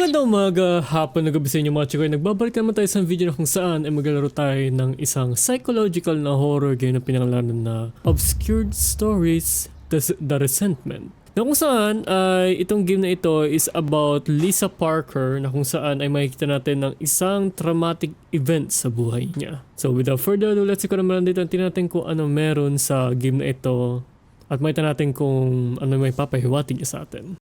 Magandang umaga, hapon na gabi sa inyo mga chikoy. Nagbabalik naman tayo sa video na kung saan ay maglalaro tayo ng isang psychological na horror game na pinangalanan na Obscured Stories, The Resentment. Na kung saan ay itong game na ito is about Lisa Parker na kung saan ay makikita natin ng isang traumatic event sa buhay niya. So without further ado, let's go naman dito. Tingnan natin kung ano meron sa game na ito at makita natin kung ano may papahiwatig niya sa atin.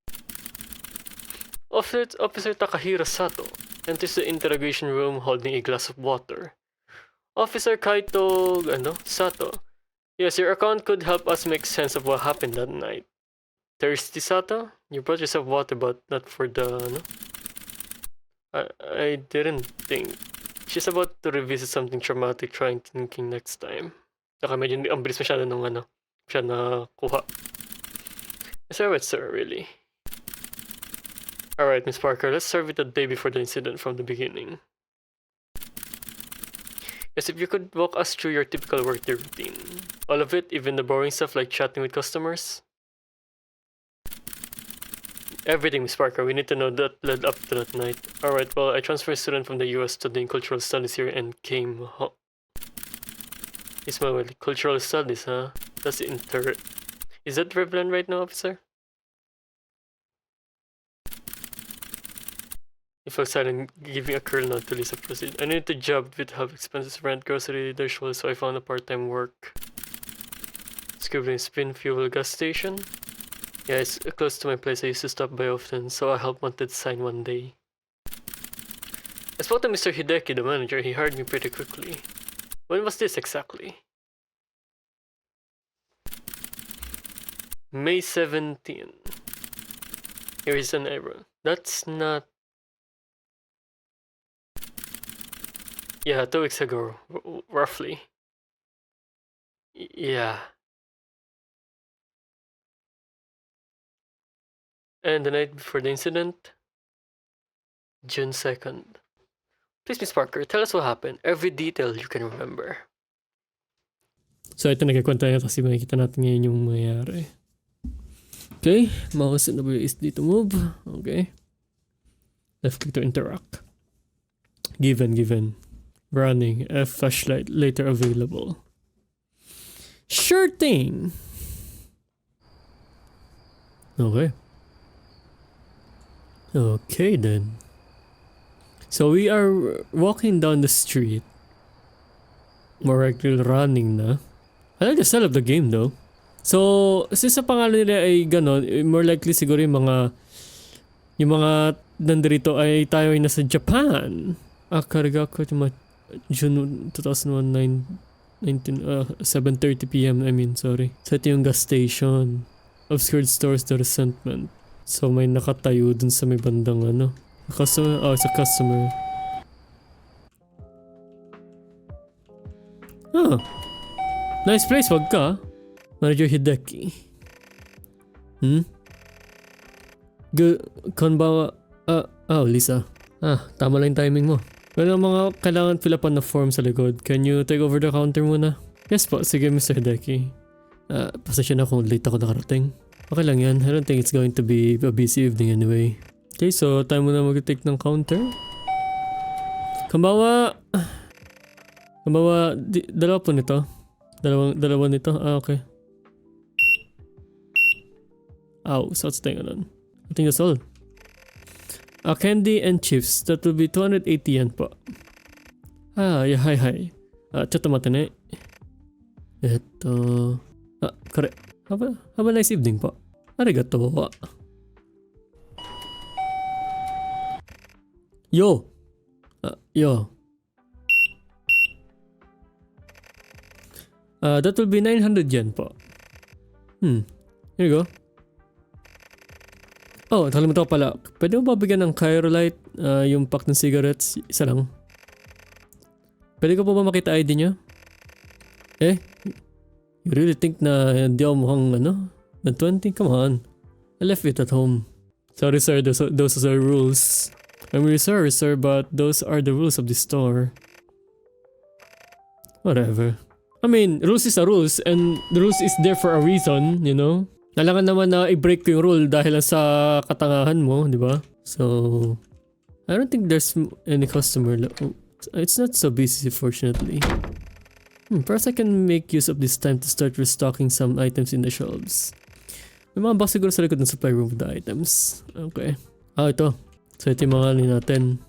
Officer Takahiro Sato enters the interrogation room holding a glass of water. Officer Kaito, Sato. Yes, your account could help us make sense of what happened that night. Thirsty, Sato? You brought yourself water but not for the, I didn't think. She's about to revisit something traumatic, trying thinking next time. Medyo ang bilis masyado nung siya nakuha. Is that right, sir, really? Alright, Miss Parker, let's start with the day before the incident from the beginning. Yes, if you could walk us through your typical workday routine. All of it, even the boring stuff like chatting with customers? Everything, Miss Parker, we need to know that led up to that night. Alright, well, I transferred a student from the US studying cultural studies here and came home. Ismael, cultural studies, huh? That's Is that prevalent right now, officer? He fell silent, giving a curl nod to Lisa proceed. I needed a job with help expenses, rent, grocery, the usual, so I found a part-time work. Scribbling spin fuel gas station. Yeah, it's close to my place. I used to stop by often, so I helped wanted sign one day. I spoke to Mr. Hideki, the manager. He hired me pretty quickly. When was this exactly? May 17. Here is an error. That's not... Yeah, 2 weeks ago, roughly. Yeah. And the night before the incident? June 2nd. Please, Miss Parker, tell us what happened. Every detail you can remember. So, ito nagkakwenta niya kasi makikita natin ngayon yung mayayari. Okay, mouse and WSD to move. Okay. Left click to interact. Given. Running, a flashlight later available. Sure thing. Okay then. So we are walking down the street. More likely running na. I like the style of the game though. So, since sa pangalan nila ay ganon, more likely siguro yung mga nandito ay tayo ay nasa Japan. Karga ko June 2001, 7:30 PM, sorry. So ito yung gas station. Obscured Stores, The Resentment. So may nakatayo dun sa may bandang customer? Oh, it's a customer. Oh. Nice place, wag ka. Manager Hideki. Konbawa. Lisa. Tama lang yung timing mo. Well, mga kailangan fill upan na form sa likod. Can you take over the counter muna? Yes po, sige Mr. Hideki. Pasensya na kung late ako nakarating. Okay lang yan, I don't think it's going to be a busy evening anyway. Okay, so time mo na mag-take ng counter. Kambawa, dalawa po nito. Dalawa nito, okay. So what's the thing on? I think that's all. Candy and chips. That will be 280 yen po. Yeah, hi. ちょっと待ってね。これ。Have a nice evening po. Arigato. Yo. That will be 900 yen po. Here you go. Oh, nakalimutan ko pala. Pwede mo babigyan ng Cairolite, yung pack ng cigarettes, isa lang. Pwede ko po ba makita ID niya? You really think na hindi ako mukhang na 20? Come on. I left it at home. Sorry sir, those are rules. I'm really sorry sir, but those are the rules of the store. Whatever. I mean, rules is a rules and the rules is there for a reason, you know? Kailangan naman na i-break ko yung rule dahil sa katangahan mo, di ba? So, I don't think there's any customer. It's not so busy, fortunately. Perhaps I can make use of this time to start restocking some items in the shelves. May mga box siguro sa likod ng supply room with the items. Okay. Ito. So ito yung mga natin.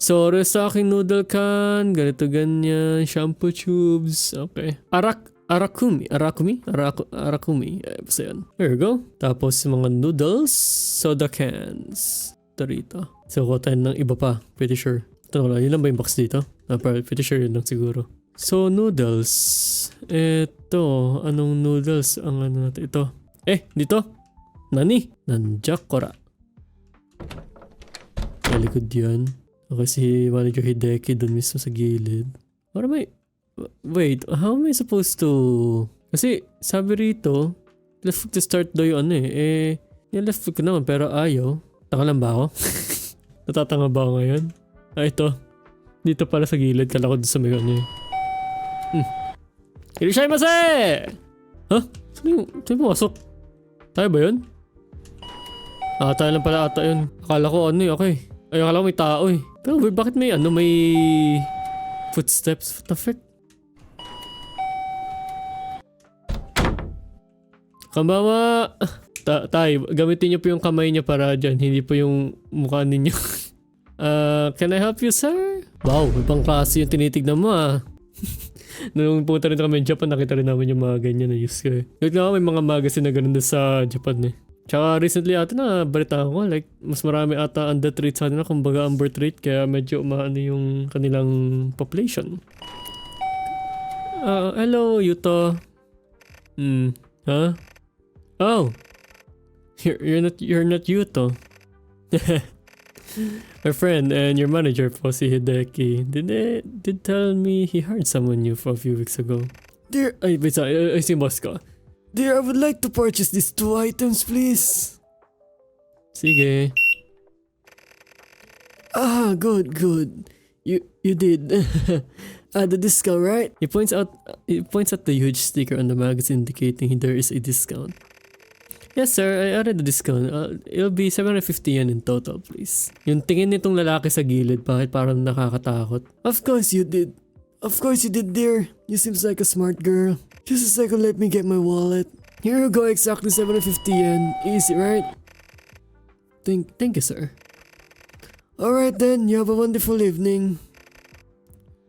So, restocking noodle can, ganito ganyan, shampoo tubes, okay. Arakumi. Basta yan. There you go. Tapos mga noodles, soda cans. Ito rito. So, kuha tayo ng iba pa, pretty sure. Ito lang, yun lang ba yung box dito? Pretty sure yun lang siguro. So, noodles. Ito, anong noodles ang ano natin? Ito. Dito. Nani? Nanjakora. Malikod yan. Okay, si Manager Hideki doon mismo sa gilid. Para may... Wait, how am I supposed to... Kasi sabi rito, left click to start daw yung ano yung left click ko naman pero ayaw. Taka lang ba ako? Natatanga ba ako ngayon? Ito. Dito pala sa gilid, kala ko doon sa may ano Irishaimasu! Huh? Saan yung pumasok? Tayo ba yun? Tayo lang pala ata yun. Akala ko okay. Ay, akala ko may tao Pero bakit may may footsteps? What the frick? Kamama! Tay, gamitin niyo po yung kamay niya para dyan. Hindi po yung mukha ninyo. Can I help you, sir? Wow, ibang klase yung tinitignan mo Nung pumunta rin kami in Japan, nakita rin namin yung mga ganyan na use ko Yung nga may mga magazine na ganun sa Japan Tsaka recently ata na balitaan ko, like mas marami ata ang death rate sa kanila, kumbaga ang birth rate, kaya medyo umaano yung kanilang population. Hello Yuto. Huh? Oh, you're not Yuto. My friend and your manager po si Hideki did tell me he hired someone new for a few weeks ago. Dear, I see boss ko. Dear, I would like to purchase these 2 items, please. Sige. Good. You did. The discount, right? He points at the huge sticker on the magazine indicating there is a discount. Yes, sir. I added the discount. It'll be 750 yen in total, please. Yung tingin nitong lalaki sa gilid, bakit parang nakakatakot? Of course you did, dear. You seems like a smart girl. Just a second, let me get my wallet. Here you go, exactly 750 yen. Easy, right? Thank you, sir. Alright then, you have a wonderful evening.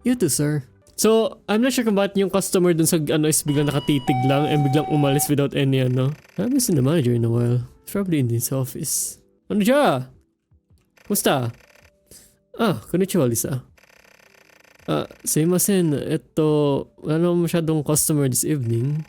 You too, sir. So, I'm not sure kung bakit yung customer dun sa is biglang nakatitig lang and biglang umalis without any I haven't seen the manager in a while. He's probably in his office. Ano siya? Musta? Konnichiwa, Lisa. Sumimasen, wala naman masyadong customer this evening.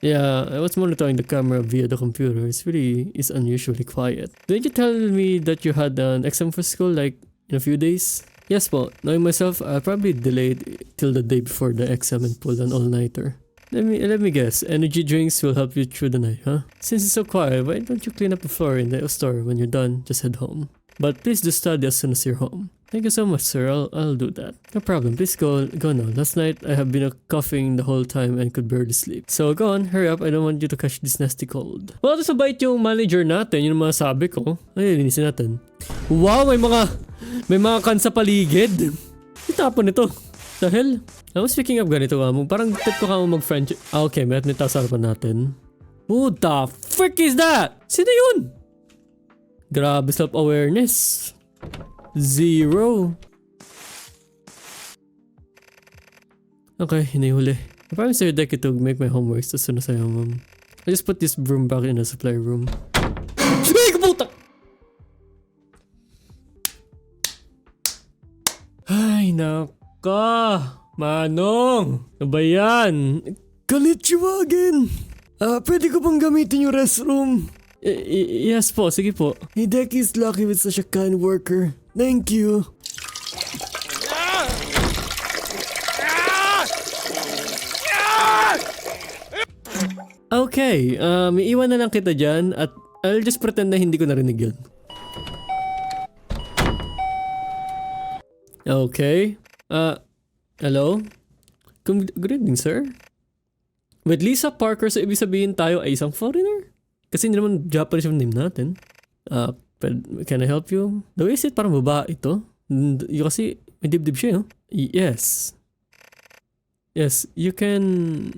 Yeah, I was monitoring the camera via the computer. It really is unusually quiet. Didn't you tell me that you had an exam for school like in a few days? Yes po, knowing myself, I'll probably delayed till the day before the exam and pulled an all-nighter. Let me guess, energy drinks will help you through the night, huh? Since it's so quiet, why don't you clean up the floor in the store when you're done? Just head home. But please do study as soon as you're home. Thank you so much, sir. I'll do that. No problem. Please go now. Last night I have been coughing the whole time and could barely sleep. So go on, hurry up. I don't want you to catch this nasty cold. Well, ito sa bait yung manager natin, yung mga sabi ko. Ay, linisin natin. Wow, may mga kan sa paligid. Itapon ito. The hell? Speaking of ganito parang tip ko mag-French. Okay, may tao sa harapan natin. Who the frick is that? Sino yun? Grabe self-awareness. 0. Okay, hinihuli. I promise Sir Hideki to make my homework as soon as I am home. I just put this broom back in the supply room. Ay, kaputa! Ay, naka! Manong! Ano ba yan? Konnichiwa again! Pwede ko bang gamitin yung restroom? Yes po, sige po. Hideki is lucky with such a kind worker. Thank you. Okay, iiwan na lang kita dyan at I'll just pretend na hindi ko narinig yun. Okay. Hello? Good evening, sir. With Lisa Parker, so ibig sabihin tayo ay isang foreigner? Kasi hindi naman Japanese yung name natin. Can I help you? The way is it parang babae ito? Yung kasi may dibdib siya, no? Yes. Yes, you can...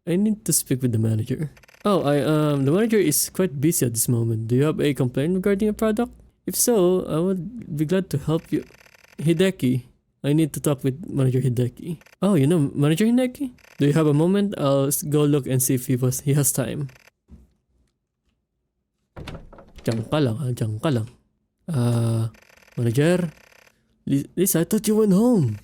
I need to speak with the manager. Oh, the manager is quite busy at this moment. Do you have a complaint regarding a product? If so, I would be glad to help you. Hideki. I need to talk with Manager Hideki. Oh, you know Manager Hideki? Do you have a moment? I'll go look and see if he has time. Diyan ka lang, diyan ka lang. Manager? Lisa, I thought you went home.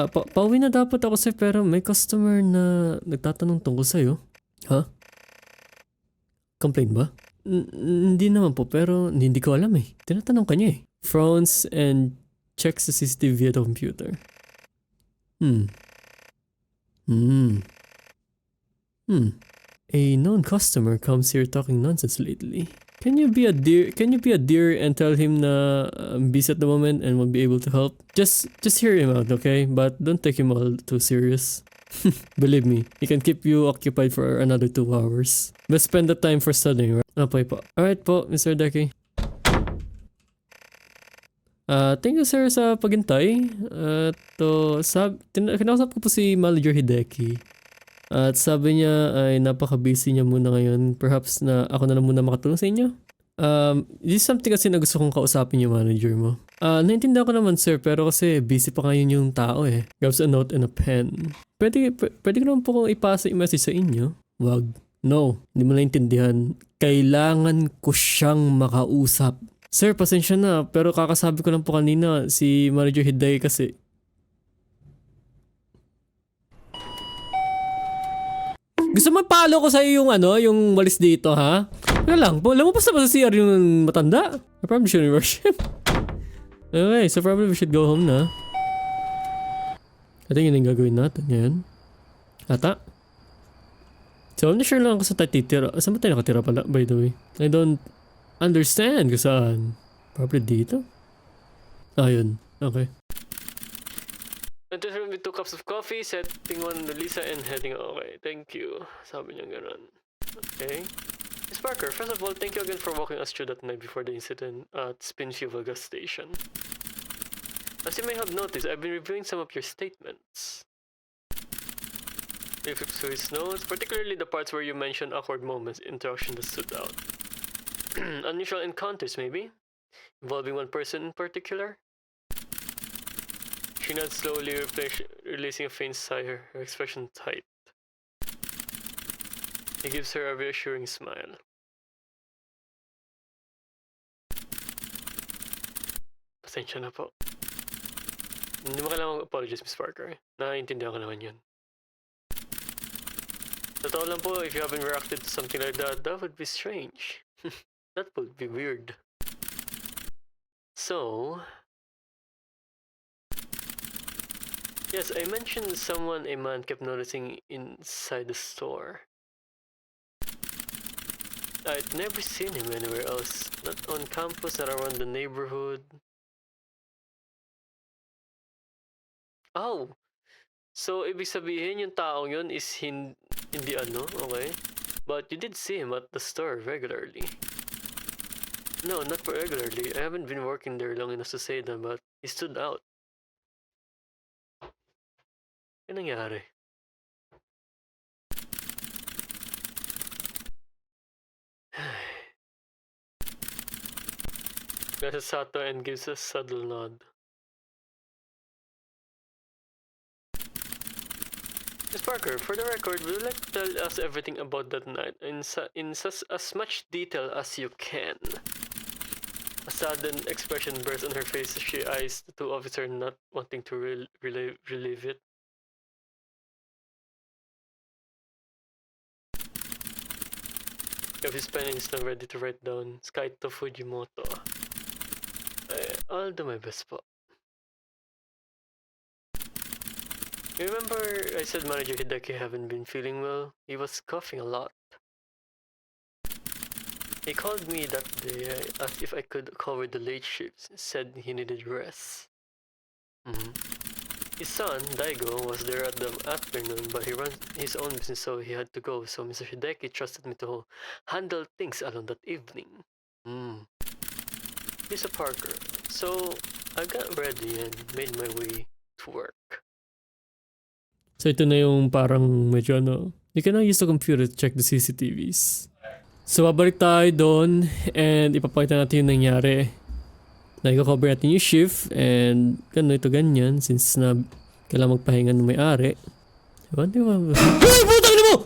Pauwi na dapat ako sir, pero may customer na nagtatanong tungkol sa'yo. Ha? Complaint ba? Hindi naman po, pero hindi ko alam eh. Tinatanong ka niya eh. Frowns and checks the CCTV via the computer. A known customer comes here talking nonsense lately. Can you be a dear and tell him na I'm busy at the moment and won't be able to help? Just hear him out, okay? But don't take him all too serious. Believe me, he can keep you occupied for another 2 hours. But spend the time for studying, right? Okay po. Alright po, Mr. Deki. Thank you sir sa paghintay. Kinausap ko po si Manager Hideki. At sabi niya ay napaka-busy niya muna ngayon. Perhaps na ako na lang muna makatulong sa inyo. This is something kasi na gusto kong kausapin yung manager mo. Naintindihan ko naman sir, pero kasi busy pa ngayon yung tao eh. Grabs a note and a pen. Pwede ko naman po kong ipasa yung message sa inyo. Wag. No, hindi mo naintindihan. Kailangan ko siyang makausap. Sir, pasensya na, pero kakasabi ko lang po kanina si Manager Hideki kasi. Gusto mo palo ko sa'yo yung walis dito, ha? Ano lang, lumabas na ba sa CR yung matanda? I probably shouldn't rush him. Okay, so probably we should go home na. I think yun yung gagawin natin ngayon. Ata? So, I'm not sure lang ako sa tayo titira. Saan ba tayo nakatira pala, by the way? I don't understand kung saan. Probably dito? Yun. Okay. Enter with 2 cups of coffee, setting one to Lisa and heading okay. Thank you. Sabi niya gano'n. Okay. Miss Parker, first of all, thank you again for walking us through that night before the incident at Spinfield gas station. As you may have noticed, I've been reviewing some of your statements. You flipped through his notes, particularly the parts where you mentioned awkward moments, interaction that stood out. Unusual encounters, maybe? Involving one person in particular? She nods slowly, releasing a faint sigh, her expression tight. He gives her a reassuring smile. Pasensya na po. Hindi mo kailangan apologize, Miss Parker. Naiintindihan ko naman yun. Totoo lang po, if you haven't reacted to something like that, that would be strange. That would be weird. So... yes, I mentioned someone a man kept noticing inside the store. I'd never seen him anywhere else. Not on campus, not around the neighborhood. Oh! So, ibig sabihin yung taong yun is hindi okay? But you did see him at the store regularly. No, not regularly. I haven't been working there long enough to say that, but he stood out. Ano nangyari? Glasses Sato and gives a subtle nod. Miss Parker, for the record, would you like to tell us everything about that night in as much detail as you can? A sudden expression bursts on her face as she eyes the 2 officers, not wanting to relive it. If his pen is not ready to write down Skaito Fujimoto, I'll do my best po. Remember I said Manager Hideki haven't been feeling well? He was coughing a lot. He called me that day, asked if I could cover the late shifts, said he needed rest. His son, Daigo, was there at the afternoon, but he runs his own business, so he had to go. So Mr. Hideki trusted me to handle things alone that evening. Lisa Parker. So, I got ready and made my way to work. So ito na yung parang medyo ano, you can now use the computer to check the CCTVs. So babalik tayo doon and ipapakita natin yung nangyari. Na i-cover natin yung shift and ganyan since na kailangan magpahinga ng may-ari. Diba? Hey! Putang ina mo!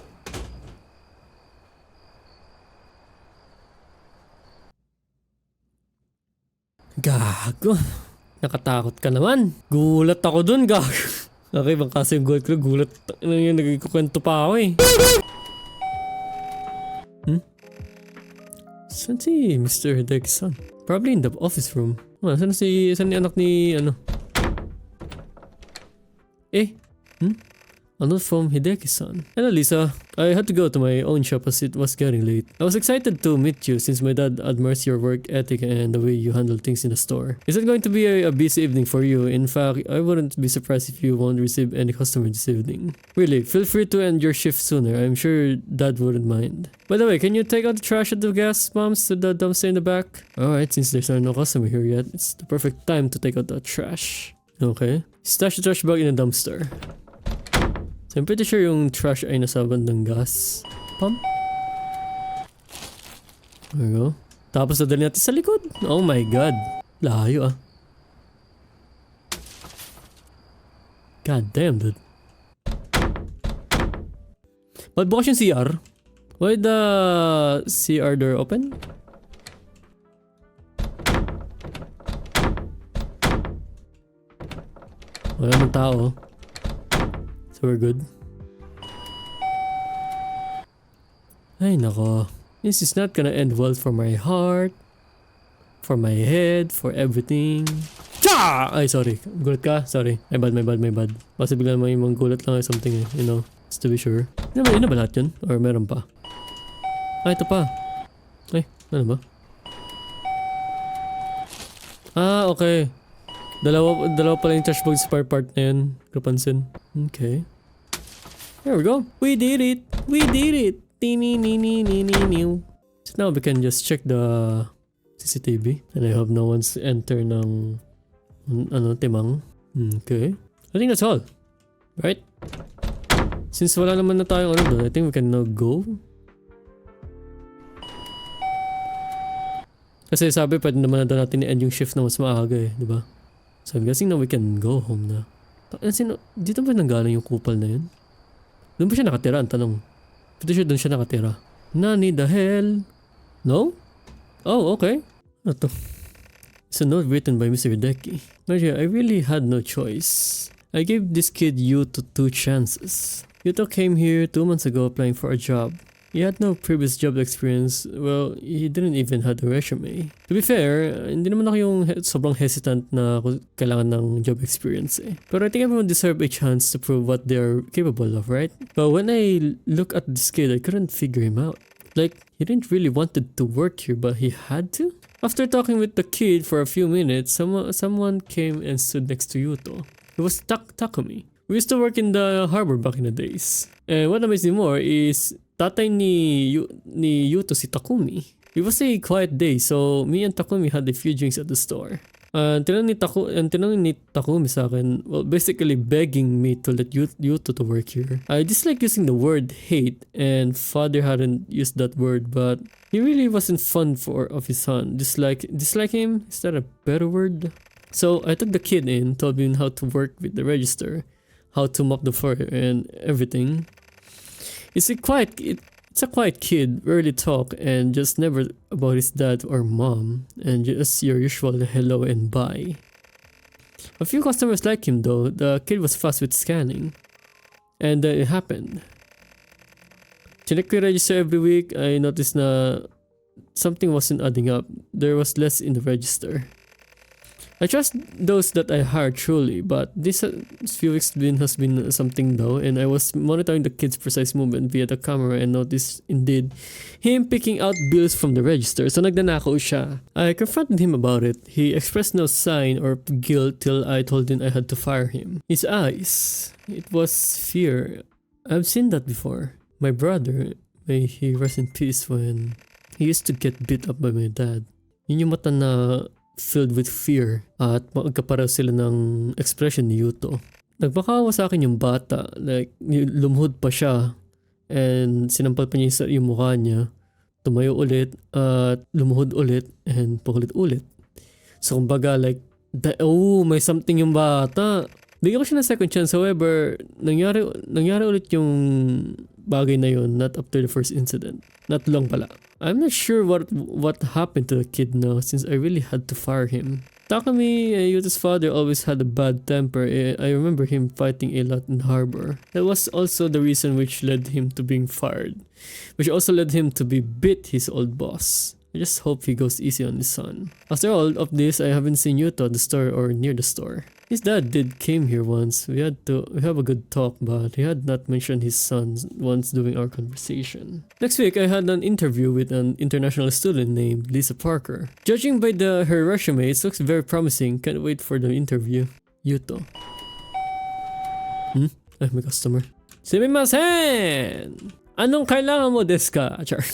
Gago. Nakatakot ka naman. Gulat ako dun, gago. Okay, bang kasi yung gulat. Ano yun, nagkukwento pa ako eh. Saan si Mr. Dexon? Probably in the office room. Saan yung anak ni, ano? A note from Hideki-san. Hello Lisa, I had to go to my own shop as it was getting late. I was excited to meet you since my dad admires your work ethic and the way you handle things in the store. Is it going to be a busy evening for you? In fact, I wouldn't be surprised if you won't receive any customer this evening. Really, feel free to end your shift sooner. I'm sure dad wouldn't mind. By the way, can you take out the trash at the gas pumps to the dumpster in the back? Alright, since there's no customer here yet, it's the perfect time to take out the trash. Okay. Stash the trash bag in the dumpster. So I'm pretty sure yung trash ay nasa bandang gas pump. There we go. Tapos nadali natin sa likod. Oh my god. Layo ah. God damn dude. Ba't bukas yung CR? Why the CR door open? Wala namang tao. So we're good. Ay nako. This is not gonna end well for my heart, for my head, for everything. Cha! Ay sorry. Gulat ka? Sorry. My bad. Basta bigla may mga gulat lang or something eh. You know. Just to be sure. Yun na ba lahat yun? Or meron pa? Ah, ito pa. Ay, ano ba? Ah, okay. Dalawa pala yung trash bag sa part na yun. Kapansin. Okay. There we go. We did it. So now we can just check the CCTV. And I hope no one's enter ng timang. Okay. I think that's all. Right? Since wala naman na tayong doon, I think we can now go. Kasi sabi pwede naman na daw natin i-end yung shift na mas maaga eh. Diba? So I'm guessing now we can go home na. Dito ba nanggaling yung kupal na yun? Doon ba siya nakatira? Ang tanong. Pwede siya doon siya nakatira. Nani the hell? No? Oh, okay. Ano to? It's a note written by Mr. Hideki. I really had no choice. I gave this kid Yuto 2 chances. Yuto came here 2 months ago applying for a job. He had no previous job experience. Well, he didn't even have a resume. To be fair, hindi naman ako yung sobrang hesitant na kailangan ng job experience eh. But I think everyone deserves a chance to prove what they're capable of, right? But when I look at this kid, I couldn't figure him out. Like, he didn't really wanted to work here, but he had to? After talking with the kid for a few minutes, someone came and stood next to Yuto. It was Takumi. We used to work in the harbor back in the days. And what amazed me more is tatay ni Yuto si Takumi. It was a quiet day, so me and Takumi had a few drinks at the store. Tinanong ni Takumi sa akin, well, basically begging me to let Yuto to work here. I dislike using the word hate, and father hadn't used that word, but he really wasn't fond of his son. Dislike him? Is that a better word? So I took the kid in, told him how to work with the register, how to mop the floor and everything. It's a quiet kid, rarely talk and just never about his dad or mom, and just your usual hello and bye. A few customers like him though. The kid was fast with scanning, and then it happened. Check the register every week. I noticed na something wasn't adding up. There was less in the register. I trust those that I hire truly, but this few weeks has been something though, and I was monitoring the kid's precise movement via the camera and noticed indeed him picking out bills from the register. So nagnanakaw siya. I confronted him about it. He expressed no sign or guilt till I told him I had to fire him. His eyes, it was fear. I've seen that before. My brother, may he rest in peace, when he used to get beat up by my dad. Yun yung mata na filled with fear at magkapareho sila ng expression ni Yuto. Nagpakawa sa akin yung bata, like lumuhod pa siya and sinampal pa niya yung mukha niya, tumayo ulit at lumuhod ulit and paulit-ulit. So kumbaga like, may something yung bata. Bigyan ko siya ng second chance, however, nangyari ulit yung bagay na yun, not after the first incident. Not long pala. I'm not sure what happened to the kid now since I really had to fire him. Takumi, Yuto's father, always had a bad temper. I remember him fighting a lot in harbor. That was also the reason which led him to being fired, which also led him to be beat his old boss. I just hope he goes easy on his son. After all of this, I haven't seen Yuto at the store or near the store. His dad came here once. We have a good talk, but he had not mentioned his son once during our conversation. Next week, I had an interview with an international student named Lisa Parker. Judging by her resume, it looks very promising. Can't wait for the interview. Yuto. Ay, may customer. Sumimasen! Anong kailangan mo desu ka? Char.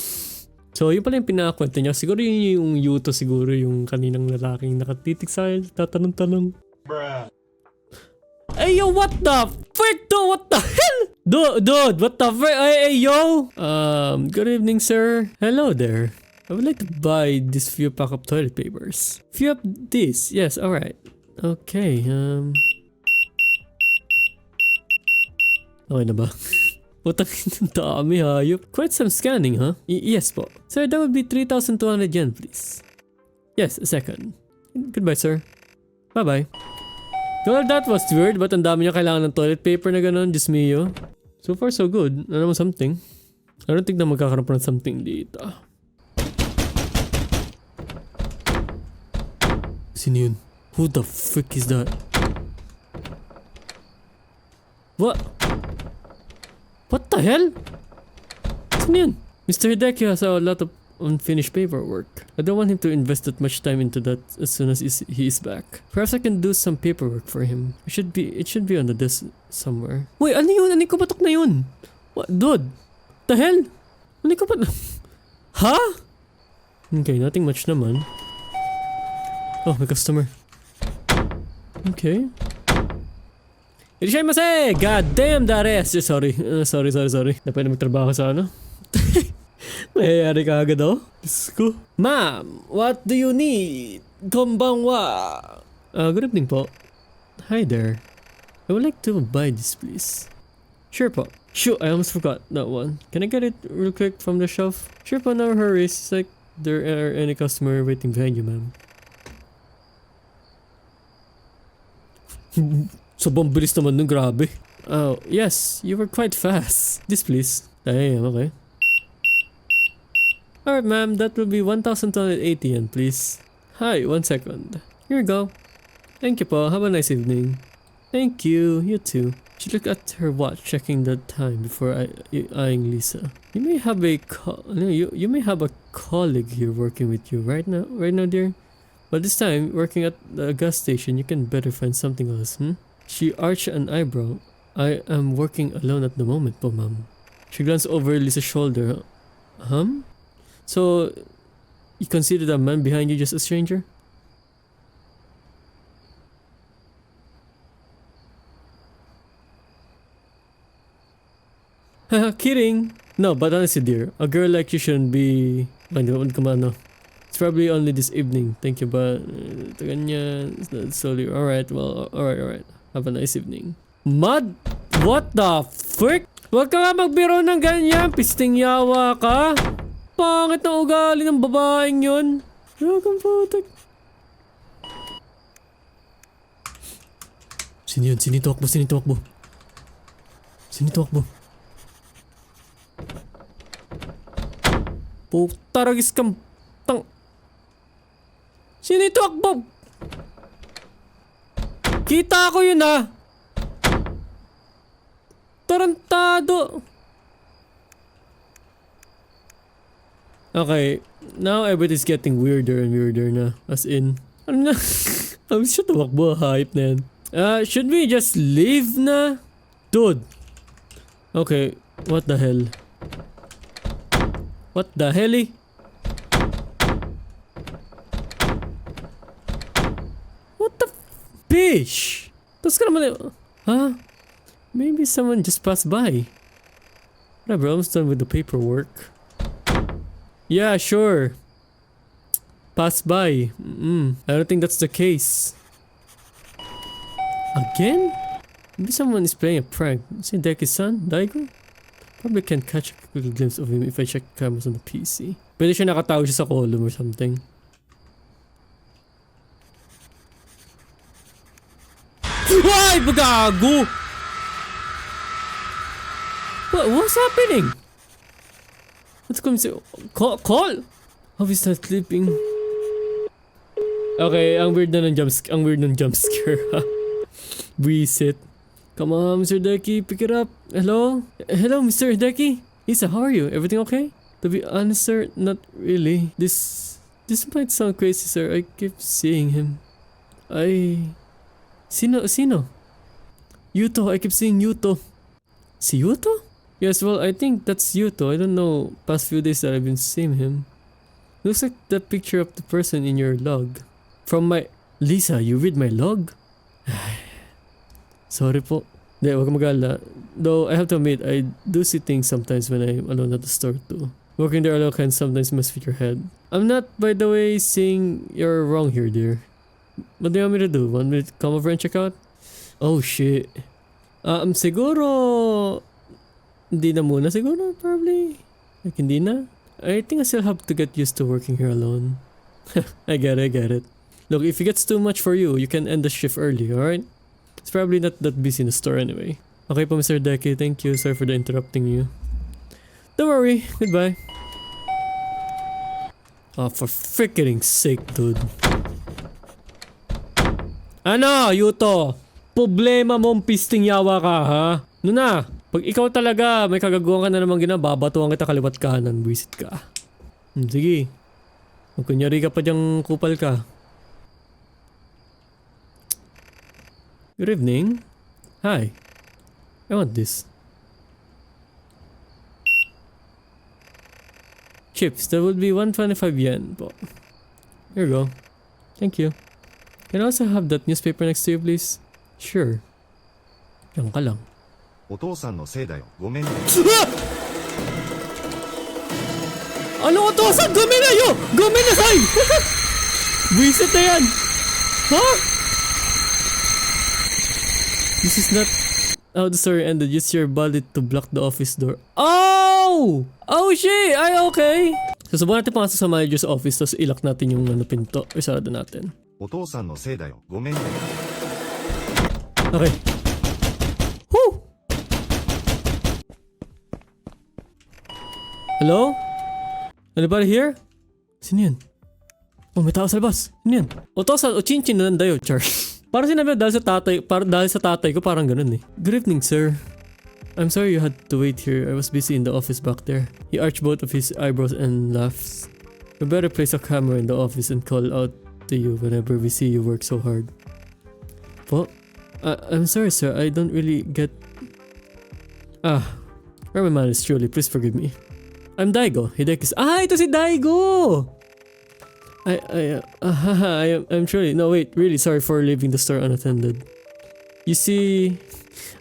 So, yun pala yung pinakakwento niya. Siguro yun yung Yuto, siguro yung kaninang lalaking nakatitig sa akin, tatanong-tanong. Bruh. Hey yo, what the frick, dude? What the hell? Dude, what the frick? Hey yo! Good evening, sir. Hello there. I would like to buy this few pack of toilet papers. Few of these? Yes, alright. Okay, okay na ba? Putang dami hayop. Quite some scanning, huh? Yes po. Sir, that would be 3,200 yen, please. Yes, a second. Goodbye, sir. Bye-bye. Well, that was weird. Ba't ang dami niya kailangan ng toilet paper na gano'n? Diyos mio. So far, so good. Ano naman something? I don't think na magkakaroon pa ng something dito. Sino yun? Who the frick is that? What? What the hell? Sino yun? Mr. Hideki has a lot of unfinished paperwork. I don't want him to invest that much time into that as soon as he is back. Perhaps I can do some paperwork for him. It should be on the desk somewhere. Wait, ano yun? Ano yung kapatok na yun? What? Dude? The hell? Ano yung kapatok? Ha? Okay, nothing much naman. Oh, may customer. Okay. Irashaimase! God damn that ass! Sorry. Sorry. Na pwede magtrabaho sa ano? Mayayari ka agad oh. Diyos ko. Ma'am, what do you need? Konbanwa. Good evening po. Hi there. I would like to buy this please. Sure po. Shoot, I almost forgot that one. Can I get it real quick from the shelf? Sure po, no hurries. It's like there are any customer waiting behind you, ma'am. Sobrang bilis naman nun, grabe. Oh, yes, you were quite fast. This please. Damn, okay. Alright ma'am, that will be 1,280 yen please. Hi, 1 second. Here you go. Thank you po, have a nice evening. Thank you, you too. She looked at her watch, checking the time before eyeing Lisa. You may have a you may have a colleague here working with you right now, dear. But this time, working at the gas station, you can better find something else, She arched an eyebrow. I am working alone at the moment po, ma'am. She glanced over Lisa's shoulder. So, you consider the man behind you just a stranger? Haha, kidding! No, but honestly dear, a girl like you shouldn't be... It's probably only this evening. Thank you, but... Ganyan, slowly. Alright, well, alright. Have a nice evening. Mad? What the frick? Huwag ka nga magbiro ng ganyan, pisting yawa ka. Pangit na ugali ng babaeng yun. Welcome putik. Sino yun? Sino tumakbo? Putaragis kang tang... Sino tumakbo? Kita ko yun Tarantado. Okay, now everything's getting weirder and weirder na. As in, ano na? I'm sure tumakbo, hype na yan. Should we just leave na? Dude. Okay, what the hell? What the hell? Bish! Tapos ka naman huh? Maybe someone just passed by. Whatever, almost done with the paperwork. Yeah, sure. Pass by. I don't think that's the case. Again? Maybe someone is playing a prank. Is it Deki's son? Daigo? Probably can't catch a quick glimpse of him if I check cameras on the PC. Pwede siya nakatago siya sa column or something. Why? Gago! What's happening? What's going to call? How is that sleeping? Okay, ang weird ng jump scare. Reset. Come on, Mr. Deki, pick it up. Hello? Hello, Mr. Deki. Lisa, how are you? Everything okay? To be honest, sir, not really. This might sound crazy, sir. I keep seeing him. Sino? Yuto, I keep seeing Yuto. Si Yuto? Yes, well, I think that's Yuto. I don't know, past few days that I've been seeing him. Looks like the picture of the person in your log. From my... Lisa, you read my log? Sorry po. Hindi, wag kang mag-alala. Though, I have to admit, I do see things sometimes when I'm alone at the store too. Working there alone can sometimes mess with your head. I'm not, by the way, saying you're wrong here, dear. What do you want me to do? Want me to come over and check out? Oh, shit. Siguro... Hindi na muna siguro, probably. Like, hindi na. I think I still have to get used to working here alone. I get it. Look, if it gets too much for you, you can end the shift early, alright? It's probably not that busy in the store anyway. Okay po, Mr. Deki. Thank you. Sorry for interrupting you. Don't worry. Goodbye. Oh, for freaking sake, dude. Ano, Yuto? Problema mong pisting yawa ka, ha? No na. Pag ikaw talaga, may kagagawa ka na namang babatuan kita kaliwat kanan. Buisit ka. Sige. Kung kunyari ka pa dyang kupal ka. Good evening. Hi. I want this. Chips, that would be 125 yen po. Here you go. Thank you. Can I also have that newspaper next to you, please? Sure. Yan ka lang. お父さんのせいだよ。ごめんね。Ano otosan? Gomen na yo! Gomen na say! Buisit na yan! Huh? This is not how the story ended. Use your body to block the office door. Oh! Oh shit! Ay okay! So subukan natin pumasok sa manager's office tapos ilak natin yung pinto or sarado natin. お父さんのせいだよ。ごめんね。 Okay. Woo! Hello? Anybody here? Sino yan? Oh, may tao sa labas. Sino yan? Otosan o chinchin na nandayo, char. Parang sinabi dahil sa tatay ko parang ganun eh. Good evening, sir. I'm sorry you had to wait here. I was busy in the office back there. He arched both of his eyebrows and laughs. We better place a camera in the office and call out to you whenever we see you work so hard. Po? I'm sorry, sir. I don't really get... Where my man is truly. Please forgive me. I'm Daigo. Hideki's... ito si Daigo! I'm truly... No, wait. Really sorry for leaving the store unattended. You see...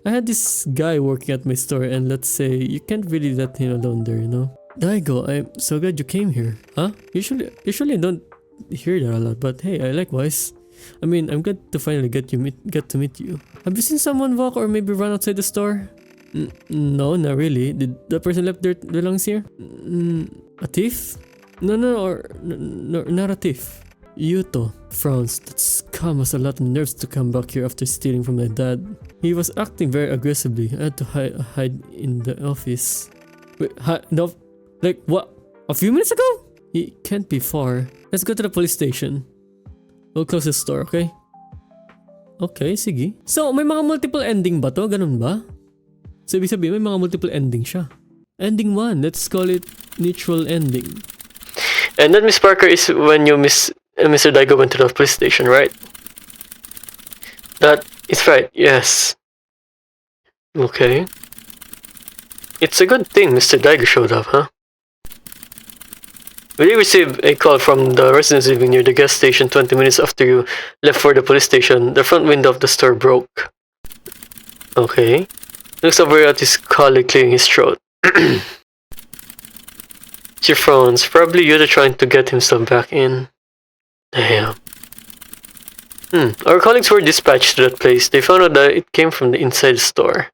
I had this guy working at my store and let's say you can't really let him alone there, you know? Daigo, I'm so glad you came here. Huh? Usually I don't hear that a lot, but hey, I likewise. I mean, I'm glad to finally get to meet you. Have you seen someone walk or maybe run outside the store? No, not really. Did the person left their belongings here? A thief? No, not a thief. Yuto frowns. That's calm has a lot of nerves to come back here after stealing from my dad. He was acting very aggressively. I had to hide in the office. Wait, no, like what? A few minutes ago? He can't be far. Let's go to the police station. We'll close the store, okay? Okay, sige. So, may mga multiple ending ba to? Ganun ba? So, ibig sabihin, may mga multiple ending siya. Ending 1, let's call it neutral ending. And that Miss Parker is when you Mr. Daigo went to the police station, right? That is right, yes. Okay. It's a good thing Mr. Daigo showed up, huh? We received a call from the residents living near the gas station 20 minutes after you left for the police station. The front window of the store broke. Okay. Looks over at his colleague clearing his throat. She frowns. Probably Yuta trying to get himself back in. Damn. Our colleagues were dispatched to that place. They found out that it came from the inside the store.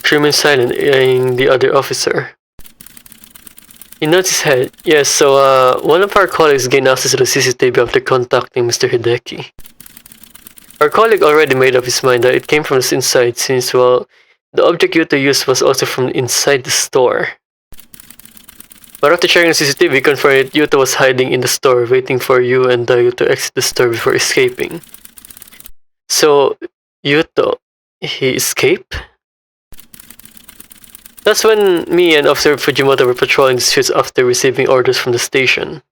She remains silent, eyeing the other officer. He nods his head. Yes, so one of our colleagues gained access to the CCTV after contacting Mr. Hideki. Our colleague already made up his mind that it came from the inside since, well, the object Yuta used was also from inside the store. But after checking the CCTV, we confirmed that Yuta was hiding in the store, waiting for you and Dayu to exit the store before escaping. So, Yuta, he escaped? That's when me and Officer Fujimoto were patrolling the streets after receiving orders from the station.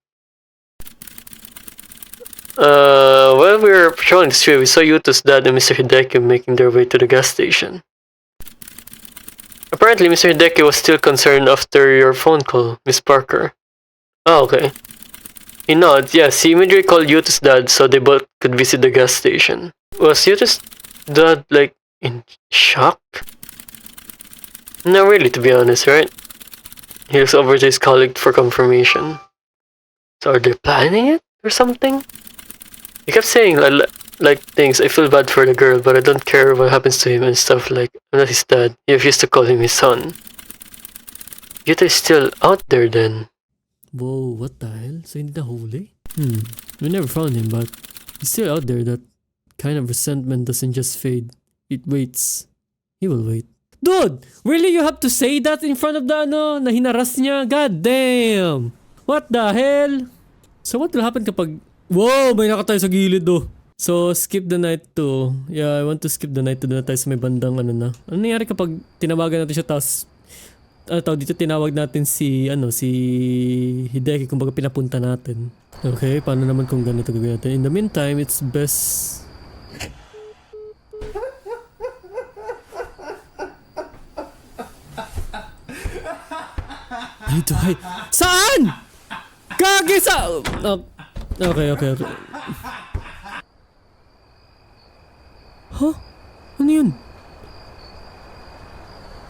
While we were patrolling the street, we saw Yuto's dad and Mr. Hideki making their way to the gas station. Apparently, Mr. Hideki was still concerned after your phone call, Miss Parker. Oh, okay. He nods. Yes, he immediately called Yuto's dad so they both could visit the gas station. Was Yuto's dad, like, in shock? Not really, to be honest, right? He looks over to his colleague for confirmation. So are they planning it or something? He kept saying like things, I feel bad for the girl, but I don't care what happens to him and stuff like, I'm not his dad. He refused to call him his son. Yuta is still out there then. Whoa, what the hell? So hindi nahuli? We never found him, but he's still out there. That kind of resentment doesn't just fade. It waits. He will wait. Dude! Really you have to say that in front of the na hinaras niya? God damn! What the hell? So what will happen kapag... Wow! May nakatayo sa gilid oh. So skip the night to... Yeah, I want to skip the night to doon na tayo sa may bandang na. Ano nangyari kapag tinawagan natin siya tapos... dito tinawag natin si... si Hideki kung baga pinapunta natin. Okay, paano naman kung ganito gagawin natin? In the meantime, it's best... Dito, ay. Saan? Kage sa... Okay. Huh? Ano yun?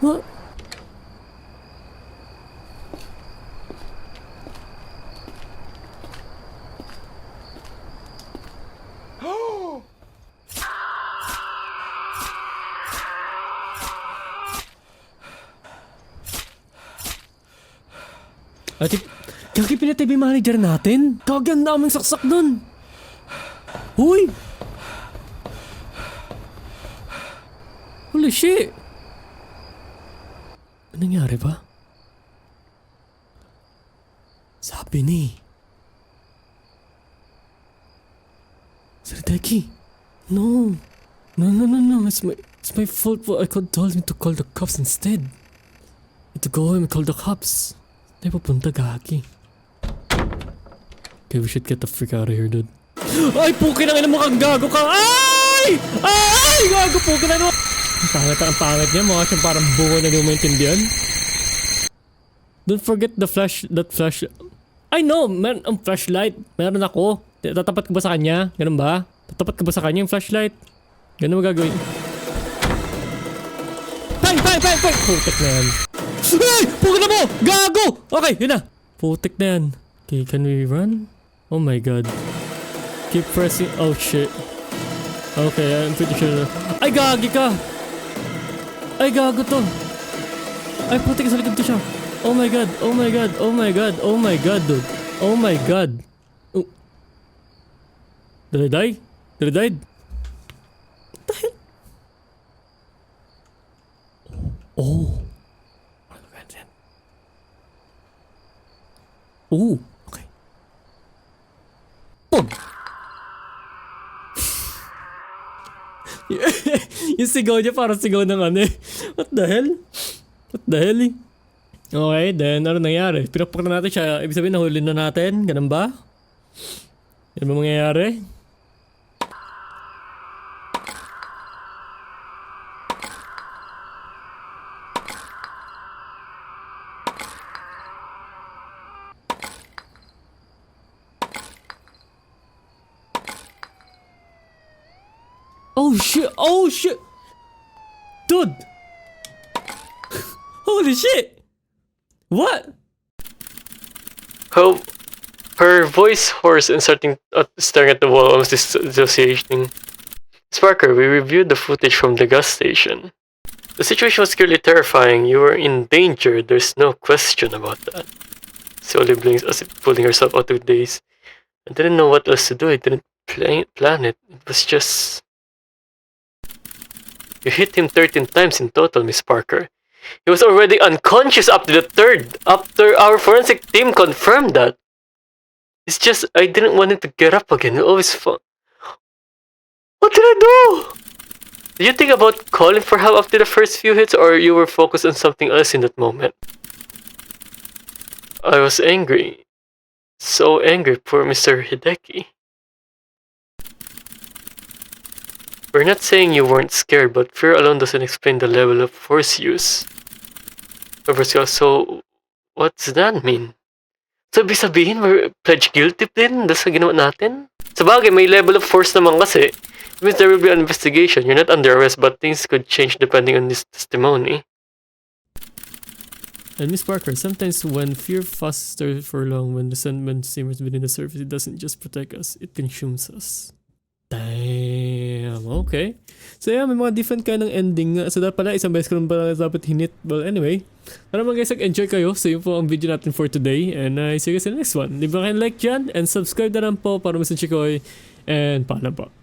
What? Ate, kaya pinatay ba yung manager natin? Kaya ang daming saksak dun. Uy! Holy shit! Ano nangyari ba? Sabi ni... Hideki. No. It's my fault. I could told him to call the cops instead. To go home and call the cops. Tayo papunta, gagi. Okay, we should get the freak out of here, dude. Ay, pukin ang ina mo kang gago ka! Ay! Ay! Gago, pukin ang ina mo! Ang pangit niya, mukha siyang parang bungo na hindi mo maintindihan. Don't forget that flash... I know! Ang flashlight. Meron ako. Tatapat ka ba sa kanya? Ganun ba? Tatapat ka ba sa kanya yung flashlight? Ganun mo gagawin. Pay! Putik na yan. Ay! Pukin na mo! Gago! Okay, yun na. Putik na yan. Okay, can we run? Oh my god. Keep pressing. Oh shit. Okay, I'm pretty sure. Ay, gagi ka! Ay, gago to. Ay, putik sa likod ko siya. Oh my god, dude. Oh my god. Oh. Did I die? What the hell? Oh. Oh, okay. Boom! Yung sigaw niya parang sigaw ng ano eh. What the hell eh? Okay, then ano nangyari? Pinakpak na natin siya. Ibig sabihin nahuli na natin. Ganun ba? Yan ba mangyayari? Oh shit! Oh shit! Dude! Holy shit! What? Her, her voice hoarse and staring at the wall, almost dissociating. Sparker, we reviewed the footage from the gas station. The situation was clearly terrifying. You were in danger. There's no question about that. Slowly blinks as if pulling herself out of daze. I didn't know what else to do. I didn't plan it. It was just... You hit him 13 times in total, Miss Parker. He was already unconscious up to the third, after our forensic team confirmed that. It's just, I didn't want him to get up again. It always fun. What did I do? Did you think about calling for help after the first few hits, or you were focused on something else in that moment? I was angry. So angry, poor Mr. Hideki. We're not saying you weren't scared, but fear alone doesn't explain the level of force use. So, what's that mean? So, ibig sabihin, we're pledged guilty din sa ginawa natin? Sabagay, may level of force naman kasi. It means there will be an investigation. You're not under arrest, but things could change depending on this testimony. And Miss Parker, sometimes when fear fosters for long, when resentment simmers within the surface, it doesn't just protect us, it consumes us. Damn, okay. So yeah, may mga different kind ng ending nga. So dapat pala, isang beses ko lang pala dapat hinit. Well, anyway, para mga guys, enjoy kayo. So yun po ang video natin for today. And I see you guys in the next one. Leave a like dyan and subscribe na lang po para mas chikoy. And paalam po.